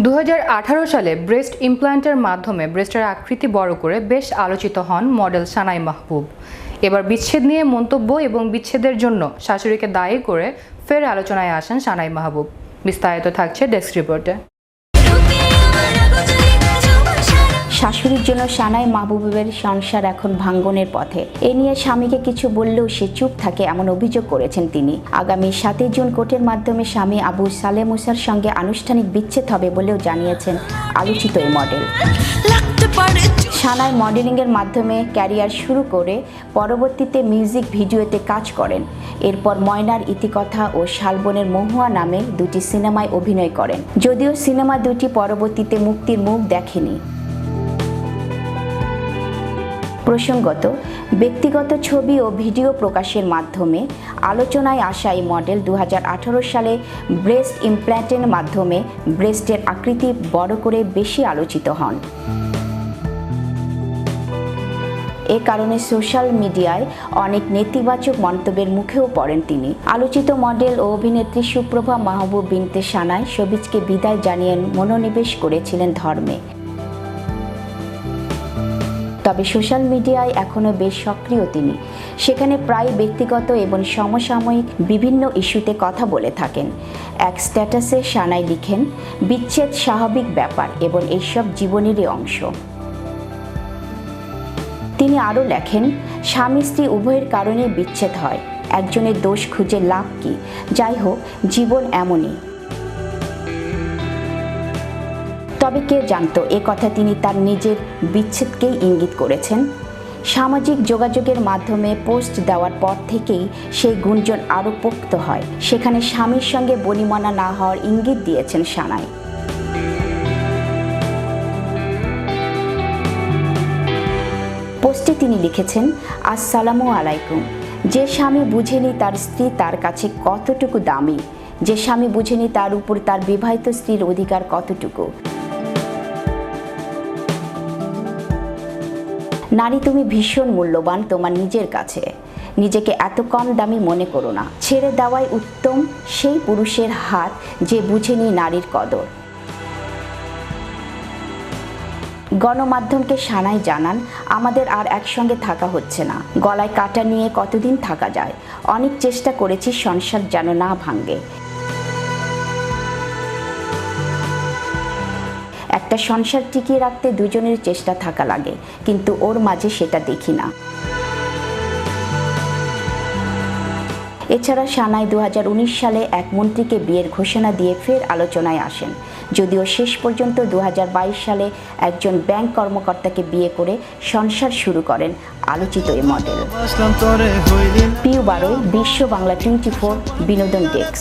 2018 সালে ব্রেস্ট ইমপ্ল্যান্টের মাধ্যমে ব্রেস্টের আকৃতি বড় করে বেশ আলোচিত হন মডেল সানাই মাহবুব। এবার বিচ্ছেদ নিয়ে মন্তব্য এবং বিচ্ছেদের জন্য শাশুড়িকে দায়ী করে ফের আলোচনায় আসেন সানাই মাহবুব। বিস্তারিত থাকছে ডেস্ক রিপোর্টে। শাশুড়ির জন্য সানাই মাহবুবের সংসার এখন ভাঙ্গনের পথে। এ নিয়ে স্বামীকে কিছু বললেও সে চুপ থাকে এমন অভিযোগ করেছেন তিনি। আগামী 7 জুন কোর্টের মাধ্যমে স্বামী আবু সালে মুসার সঙ্গে আনুষ্ঠানিক বিচ্ছেদ হবে বলেও জানিয়েছেন আলোচিত এই মডেল। সানাই মডেলিংয়ের মাধ্যমে ক্যারিয়ার শুরু করে পরবর্তীতে মিউজিক ভিডিওতে কাজ করেন। এরপর ময়নার ইতিকথা ও শালবনের মহুয়া নামে দুটি সিনেমায় অভিনয় করেন, যদিও সিনেমা দুটি পরবর্তীতে মুক্তির মুখ দেখেনি। প্রসঙ্গত, ব্যক্তিগত ছবি ও ভিডিও প্রকাশের মাধ্যমে আলোচনায় আসা এই মডেল 2018 সালে ব্রেস্ট ইমপ্ল্যান্টের মাধ্যমে ব্রেস্টের আকৃতি বড় করে বেশি আলোচিত হন। এ কারণে সোশ্যাল মিডিয়ায় অনেক নেতিবাচক মন্তব্যের মুখেও পড়েন তিনি। আলোচিত মডেল ও অভিনেত্রী সুপ্রভা মাহবুব বিনতে সানাই শোবিজকে বিদায় জানিয়ে মনোনিবেশ করেছিলেন ধর্মে। তবে সোশ্যাল মিডিয়ায় এখনও বেশ সক্রিয় তিনি। সেখানে প্রায় ব্যক্তিগত এবং সমসাময়িক বিভিন্ন ইস্যুতে কথা বলে থাকেন। এক স্ট্যাটাসে সানাই লিখেন, বিচ্ছেদ স্বাভাবিক ব্যাপার এবং এইসব জীবনেরই অংশ। তিনি আরও লেখেন, স্বামী স্ত্রী উভয়ের কারণে বিচ্ছেদ হয়, একজনের দোষ খুঁজে লাভ কি? যাই হোক, জীবন এমনই। তবে কে জানত এ কথা তিনি তার নিজের বিচ্ছেদকেই ইঙ্গিত করেছেন। সামাজিক যোগাযোগের মাধ্যমে পোস্ট দেওয়ার পর থেকেই সেই গুঞ্জন আরও পোক্ত হয়। সেখানে স্বামীর সঙ্গে বনিমনা না হওয়ার ইঙ্গিত দিয়েছেন সানাই। পোস্টে তিনি লিখেছেন, আসসালামু আলাইকুম। যে স্বামী বুঝেনি তার স্ত্রী তার কাছে কতটুকু দামি, যে স্বামী বুঝেনি তার উপর তার বিবাহিত স্ত্রীর অধিকার কতটুকু। নারী, তুমি ভীষণ মূল্যবান তোমার নিজের কাছে। নিজেকে এত কম দামি মনে করো না। ছেড়ে দেওয়াই উত্তম সেই পুরুষের হাত যে বুঝেনি নারীর কদর। গণমাধ্যমকে সানাই জানান, আমাদের আর একসঙ্গে থাকা হচ্ছে না। গলায় কাটা নিয়ে কতদিন থাকা যায়? অনেক চেষ্টা করেছি সংসার যেন না ভাঙে। একটা সংসার টিকিয়ে রাখতে দুজনের চেষ্টা থাকা লাগে, কিন্তু ওর মাঝে সেটা দেখি না। এছাড়া সানাই 2019 সালে এক মন্ত্রীকে বিয়ের ঘোষণা দিয়ে ফের আলোচনায় আসেন, যদিও শেষ পর্যন্ত 2022 সালে একজন ব্যাংক কর্মকর্তাকে বিয়ে করে সংসার শুরু করেন আলোচিত এই মডেল। পিউ বারোই, বিশ্ব বাংলা 24 বিনোদন ডেস্ক।